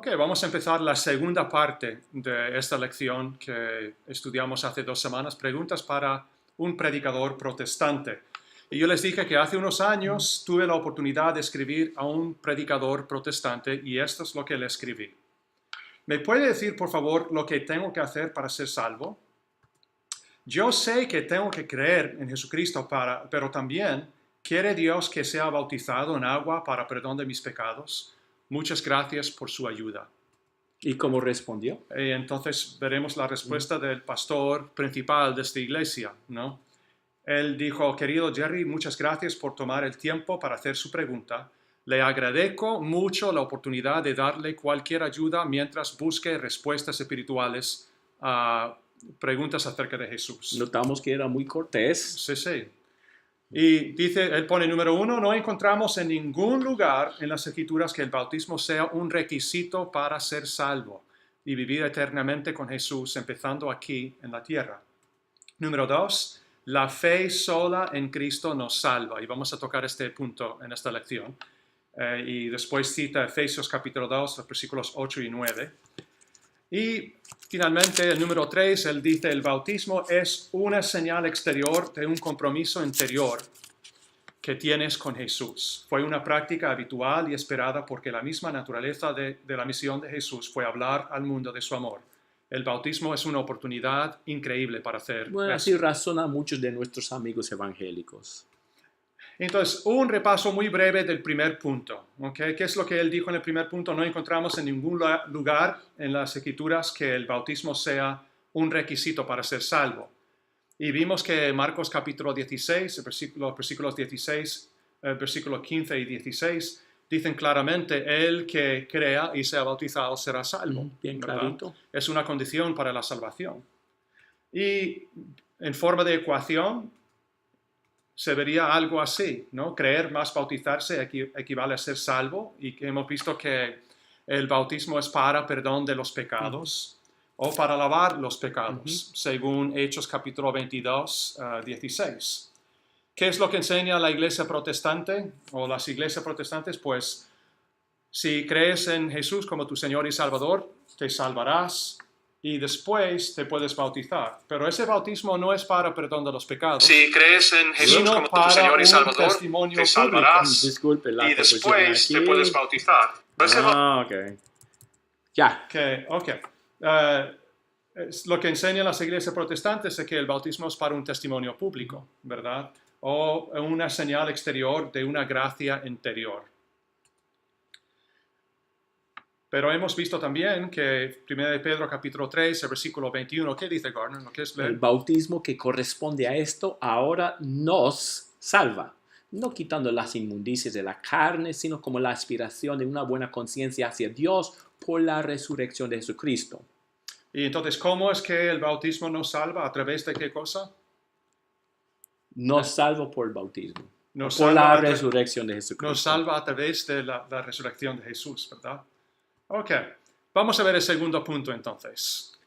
Ok, vamos a empezar la segunda parte de esta lección que estudiamos hace 2 semanas, preguntas para un predicador protestante. Y yo les dije que hace unos años tuve la oportunidad de escribir a un predicador protestante y esto es lo que le escribí. ¿Me puede decir, por favor, lo que tengo que hacer para ser salvo? Yo sé que tengo que creer en Jesucristo, pero también quiere Dios que sea bautizado en agua para perdón de mis pecados. Muchas gracias por su ayuda. ¿Y cómo respondió? Entonces veremos la respuesta del pastor principal de esta iglesia, ¿no? Él dijo, querido Jerry, muchas gracias por tomar el tiempo para hacer su pregunta. Le agradezco mucho la oportunidad de darle cualquier ayuda mientras busque respuestas espirituales a preguntas acerca de Jesús. Notamos que era muy cortés. Sí, sí. Y dice, él pone número 1, no encontramos en ningún lugar en las Escrituras que el bautismo sea un requisito para ser salvo y vivir eternamente con Jesús, empezando aquí en la tierra. Número 2, la fe sola en Cristo nos salva. Y vamos a tocar este punto en esta lección. Y después cita Efesios capítulo 2, versículos 8 y 9. Y finalmente, el número 3, él dice, el bautismo es una señal exterior de un compromiso interior que tienes con Jesús. Fue una práctica habitual y esperada porque la misma naturaleza de la misión de Jesús fue hablar al mundo de su amor. El bautismo es una oportunidad increíble para hacer Bueno, eso. así razonan muchos de nuestros amigos evangélicos. Entonces, un repaso muy breve del primer punto. ¿Okay? ¿Qué es lo que él dijo en el primer punto? No encontramos en ningún lugar en las Escrituras que el bautismo sea un requisito para ser salvo. Y vimos que Marcos capítulo 16, versículos 16, versículos 15 y 16, dicen claramente, el que crea y sea bautizado será salvo. Bien ¿verdad? clarito. Es una condición para la salvación. Y en forma de ecuación, se vería algo así, ¿no? Creer más bautizarse equivale a ser salvo y que hemos visto que el bautismo es para perdón de los pecados o para lavar los pecados, según Hechos capítulo 22, 16. ¿Qué es lo que enseña la iglesia protestante o las iglesias protestantes? Pues si crees en Jesús como tu Señor y Salvador, te salvarás y después te puedes bautizar. Pero ese bautismo no es para perdón de los pecados. Si crees en Jesús como tu Señor y Salvador, te salvarás Disculpe la y después confusión te aquí. puedes bautizar. Ok. Ya. Ok. Lo que enseñan las iglesias protestantes es que el bautismo es para un testimonio público, ¿verdad? O una señal exterior de una gracia interior. Pero hemos visto también que 1 Pedro capítulo 3, el versículo 21, ¿qué dice Gardner? ¿Lo quieres leer? El bautismo que corresponde a esto ahora nos salva, no quitando las inmundicias de la carne, sino como la aspiración de una buena conciencia hacia Dios por la resurrección de Jesucristo. Y entonces, ¿cómo es que el bautismo nos salva? ¿A través de qué cosa? Nos salva por el bautismo, Nos por salva la resurrección de Jesucristo. Nos salva a través de la resurrección de Jesús, ¿verdad? Ok, vamos a ver el segundo punto entonces.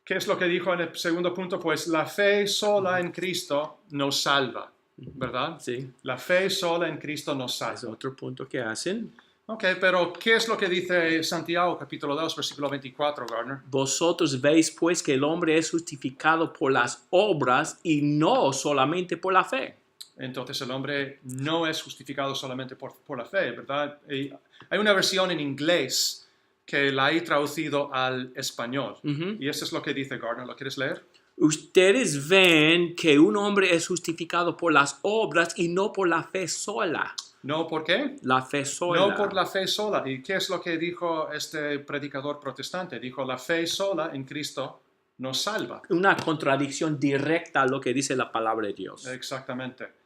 ¿Qué es lo que dijo en el segundo punto? Pues la fe sola en Cristo nos salva, ¿verdad? Sí. La fe sola en Cristo nos salva. Es otro punto que hacen. Ok, pero ¿qué es lo que dice Santiago capítulo 2, versículo 24, Gardner? Vosotros veis pues que el hombre es justificado por las obras y no solamente por la fe. Entonces el hombre no es justificado solamente por la fe, ¿verdad? Y hay una versión en inglés que la he traducido al español. Y eso es lo que dice Gardner. ¿Lo quieres leer? Ustedes ven que un hombre es justificado por las obras y no por la fe sola. ¿No por qué? La fe sola. No por la fe sola. ¿Y qué es lo que dijo este predicador protestante? Dijo, la fe sola en Cristo nos salva. Una contradicción directa a lo que dice la palabra de Dios. Exactamente.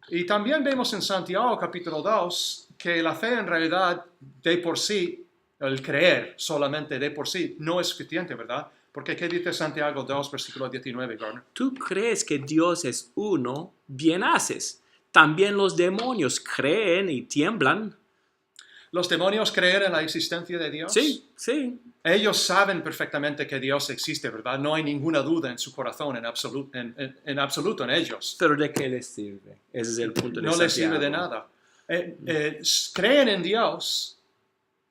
Y también vemos en Santiago capítulo 2 que la fe en realidad de por sí, el creer solamente de por sí, no es suficiente, ¿verdad? Porque ¿qué dice Santiago 2, versículo 19, Gardner? Tú crees que Dios es uno, bien haces. También los demonios creen y tiemblan. ¿Los demonios creen en la existencia de Dios? Sí, sí. Ellos saben perfectamente que Dios existe, ¿verdad? No hay ninguna duda en su corazón, en absoluto en ellos. Pero ¿de qué les sirve? Ese es el punto de No les sirve de Santiago. nada. Creen en Dios,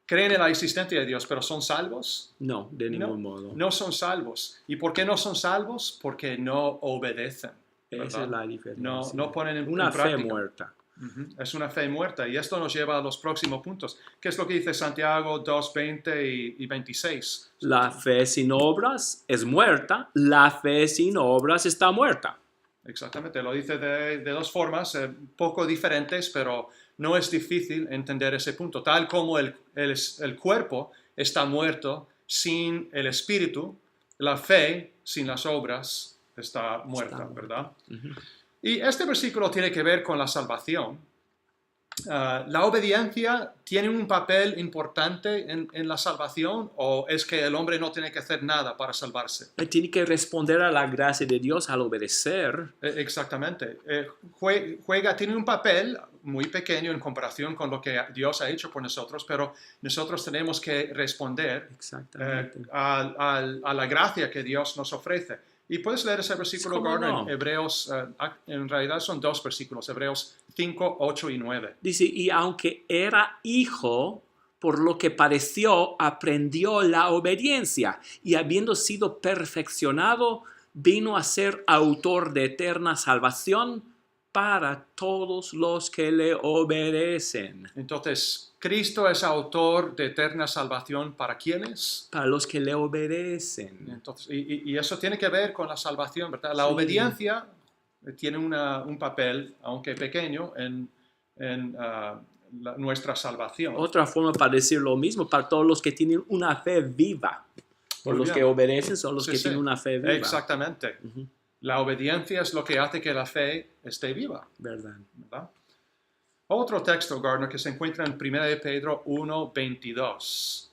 creen en la existencia de Dios, pero ¿son salvos? No, de ningún modo. No son salvos. ¿Y por qué no son salvos? Porque no obedecen. ¿Verdad? Esa es la diferencia. No ponen en una práctica. fe muerta. Es una fe muerta. Y esto nos lleva a los próximos puntos. ¿Qué es lo que dice Santiago 2, 20 y 26? La fe sin obras es muerta. La fe sin obras está muerta. Exactamente, lo dice de dos formas, poco diferentes, pero no es difícil entender ese punto. Tal como el cuerpo está muerto sin el espíritu, la fe sin las obras está muerta, ¿verdad? Y este versículo tiene que ver con la salvación. ¿La obediencia tiene un papel importante en la salvación o es que el hombre no tiene que hacer nada para salvarse? Tiene que responder a la gracia de Dios al obedecer. Exactamente. Tiene un papel muy pequeño en comparación con lo que Dios ha hecho por nosotros, pero nosotros tenemos que responder a la gracia que Dios nos ofrece. Y puedes leer ese versículo, Gardner, en Hebreos, en realidad son dos versículos, Hebreos 5, 8 y 9. Dice, y aunque era hijo, por lo que pareció, aprendió la obediencia, y habiendo sido perfeccionado, vino a ser autor de eterna salvación para todos los que le obedecen. Entonces, Cristo es autor de eterna salvación ¿para quiénes? Para los que le obedecen. Entonces, y eso tiene que ver con la salvación, ¿verdad? La obediencia tiene un papel, aunque pequeño, en nuestra salvación. Otra forma para decir lo mismo, para todos los que tienen una fe viva. Por los que obedecen son los que tienen una fe viva. Exactamente. La obediencia es lo que hace que la fe esté viva. ¿Verdad? Otro texto, Gardner, que se encuentra en 1 de Pedro 1, 22.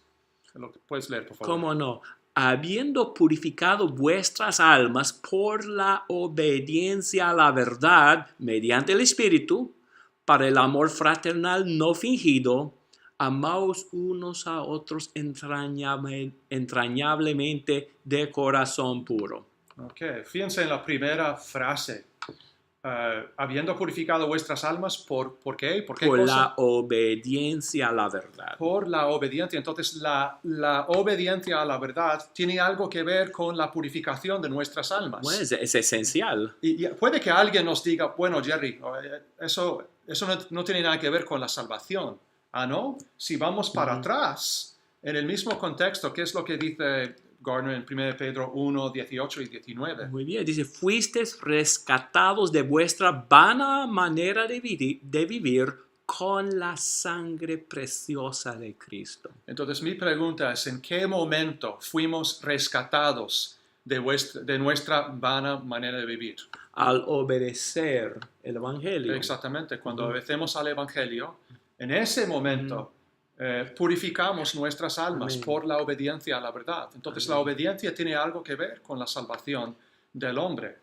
Lo puedes leer, por favor. ¿Cómo no? Habiendo purificado vuestras almas por la obediencia a la verdad mediante el Espíritu, para el amor fraternal no fingido, amaos unos a otros entrañablemente de corazón puro. Ok, fíjense en la primera frase. Habiendo purificado vuestras almas, ¿por qué? ¿Por qué por cosa? La obediencia a la verdad. Por la obediencia. Entonces, la obediencia a la verdad tiene algo que ver con la purificación de nuestras almas. Bueno, es esencial. Y puede que alguien nos diga, bueno, Jerry, eso no tiene nada que ver con la salvación. ¿Ah, no? Si vamos para atrás, en el mismo contexto, ¿qué es lo que dice Gardner en 1 Pedro 1, 18 y 19? Muy bien, dice, fuisteis rescatados de vuestra vana manera de vivir con la sangre preciosa de Cristo. Entonces mi pregunta es, ¿en qué momento fuimos rescatados de nuestra vana manera de vivir? Al obedecer el Evangelio. Exactamente, cuando obedecemos al Evangelio, en ese momento purificamos nuestras almas por la obediencia a la verdad. Entonces la obediencia tiene algo que ver con la salvación del hombre.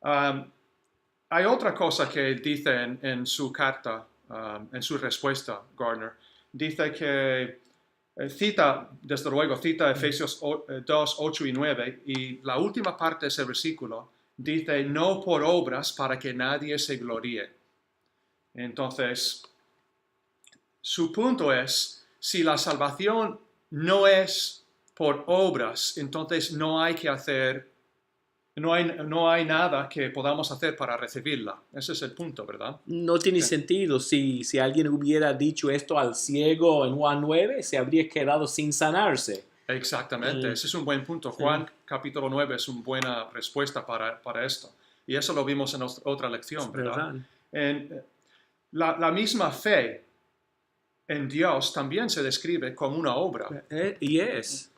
Hay otra cosa que dice en su carta, en su respuesta, Gardner. Dice que cita Efesios 2, 8 y 9, y la última parte de ese versículo dice, no por obras para que nadie se gloríe. Entonces, su punto es, si la salvación no es por obras, entonces no hay nada que podamos hacer para recibirla. Ese es el punto, ¿verdad? No tiene sentido. Si alguien hubiera dicho esto al ciego en Juan 9, se habría quedado sin sanarse. Exactamente, ese es un buen punto. Juan capítulo 9 es una buena respuesta para esto. Y eso lo vimos en otra lección, ¿verdad? La misma fe en Dios también se describe como una obra. Y es.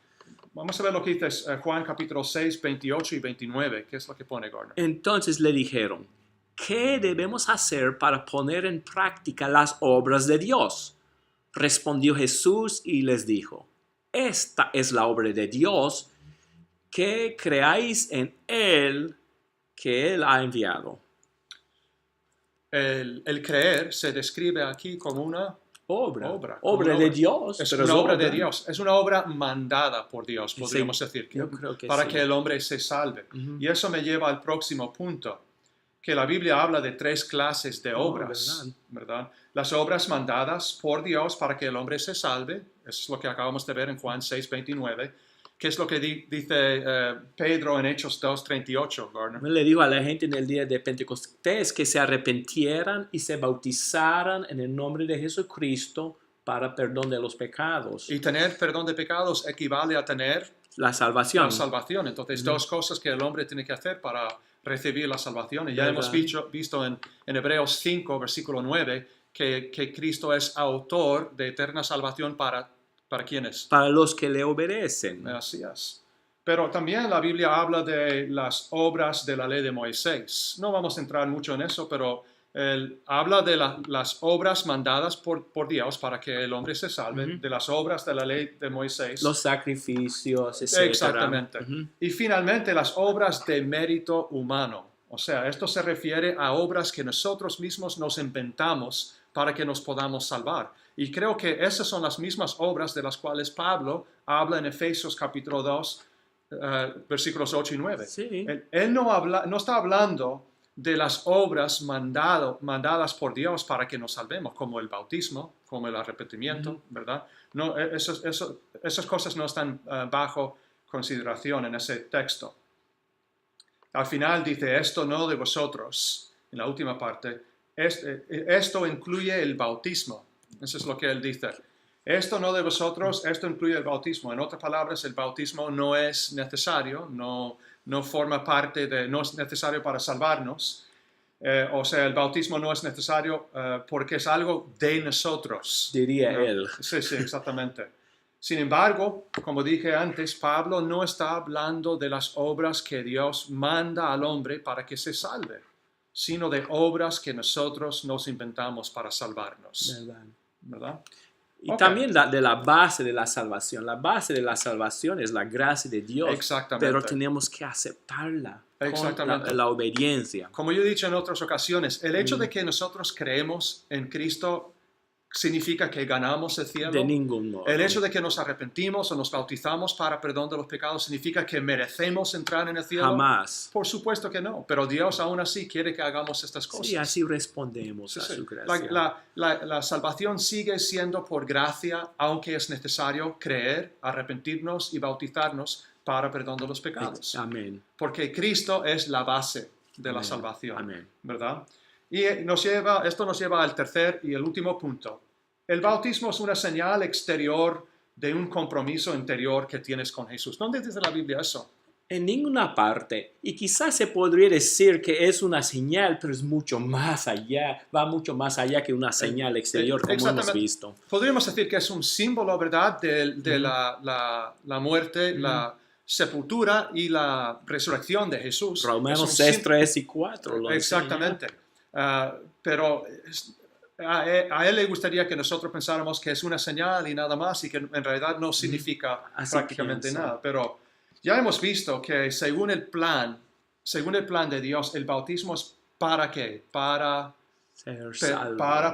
Vamos a ver lo que dice Juan capítulo 6, 28 y 29. ¿Qué es lo que pone Gardner? Entonces le dijeron, ¿qué debemos hacer para poner en práctica las obras de Dios? Respondió Jesús y les dijo, esta es la obra de Dios, que creáis en Él que Él ha enviado. El creer se describe aquí como una obra de Dios. Es una obra de Dios. Es una obra mandada por Dios, podríamos decir, para que el hombre se salve. Y eso me lleva al próximo punto, que la Biblia habla de 3 clases de obras, ¿verdad? Las obras mandadas por Dios para que el hombre se salve, Eso es lo que acabamos de ver en Juan 6:29. ¿Qué es lo que dice Pedro en Hechos 2:38, Gardner? Le dijo a la gente en el día de Pentecostés que se arrepintieran y se bautizaran en el nombre de Jesucristo para perdón de los pecados. Y tener perdón de pecados equivale a tener la salvación. La salvación. Entonces, dos cosas que el hombre tiene que hacer para recibir la salvación. Y ya ¿verdad? hemos visto en Hebreos 5, versículo 9, que Cristo es autor de eterna salvación ¿para quiénes? Para los que le obedecen. Así es. Pero también la Biblia habla de las obras de la ley de Moisés. No vamos a entrar mucho en eso, pero habla de las obras mandadas por Dios para que el hombre se salve, de las obras de la ley de Moisés. Los sacrificios, etc. Exactamente. Y finalmente las obras de mérito humano. O sea, esto se refiere a obras que nosotros mismos nos inventamos para que nos podamos salvar. Y creo que esas son las mismas obras de las cuales Pablo habla en Efesios capítulo 2, versículos 8 y 9. Sí. Él no está hablando de las obras mandadas por Dios para que nos salvemos, como el bautismo, como el arrepentimiento, ¿verdad? No, esas cosas no están bajo consideración en ese texto. Al final dice, esto no de vosotros, en la última parte, esto incluye el bautismo. Eso es lo que él dice. Esto no de vosotros, esto incluye el bautismo. En otras palabras, el bautismo no es necesario, no forma parte no es necesario para salvarnos. O sea, el bautismo no es necesario porque es algo de nosotros. Diría él. Sí, exactamente. Sin embargo, como dije antes, Pablo no está hablando de las obras que Dios manda al hombre para que se salve, sino de obras que nosotros nos inventamos para salvarnos. ¿Verdad? Y también de la base de la salvación. La base de la salvación es la gracia de Dios. Exactamente. Pero tenemos que aceptarla Exactamente. con la obediencia. Como yo he dicho en otras ocasiones, el hecho de que nosotros creemos en Cristo significa que ganamos el cielo. De ningún modo. El hecho de que nos arrepentimos o nos bautizamos para perdón de los pecados significa que merecemos entrar en el cielo. Jamás. Por supuesto que no, pero Dios aún así quiere que hagamos estas cosas. Sí, así respondemos a su gracia. La salvación sigue siendo por gracia, aunque es necesario creer, arrepentirnos y bautizarnos para perdón de los pecados. Amén. Porque Cristo es la base de la salvación. Amén. ¿Verdad? Y esto nos lleva al tercer y el último punto. El bautismo es una señal exterior de un compromiso interior que tienes con Jesús. ¿Dónde dice la Biblia eso? En ninguna parte. Y quizás se podría decir que es una señal, pero es mucho más allá. Va mucho más allá que una señal exterior, como hemos visto. Podríamos decir que es un símbolo, ¿verdad?, de la muerte, la sepultura y la resurrección de Jesús. Romanos 6, 3 y 4. Exactamente. Pero a él le gustaría que nosotros pensáramos que es una señal y nada más y que en realidad no significa prácticamente nada. Pero ya hemos visto que según el plan de Dios, el bautismo es ¿para qué? Para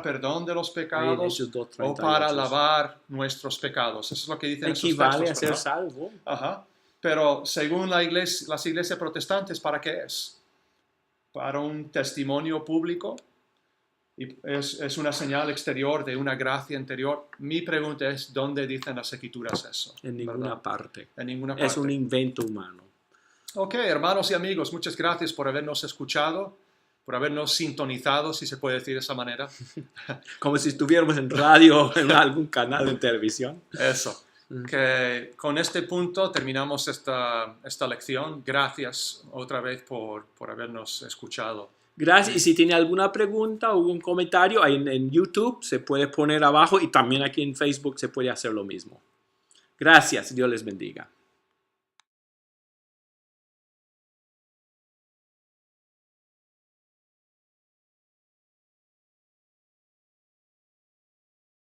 perdón de los pecados o para lavar nuestros pecados. Eso es lo que dicen esos textos. Equivale a ser salvo. Ajá. Pero según las iglesias protestantes, ¿para qué es? Para un testimonio público, y es una señal exterior de una gracia interior. Mi pregunta es, ¿dónde dicen las Escrituras eso? En ninguna parte. En ninguna parte. Es un invento humano. Ok, hermanos y amigos, muchas gracias por habernos escuchado, por habernos sintonizado, si se puede decir de esa manera. Como si estuviéramos en radio o en algún canal de televisión. Eso. Que con este punto terminamos esta lección. Gracias otra vez por habernos escuchado. Gracias. Y si tiene alguna pregunta o un comentario, ahí en YouTube se puede poner abajo y también aquí en Facebook se puede hacer lo mismo. Gracias. Dios les bendiga.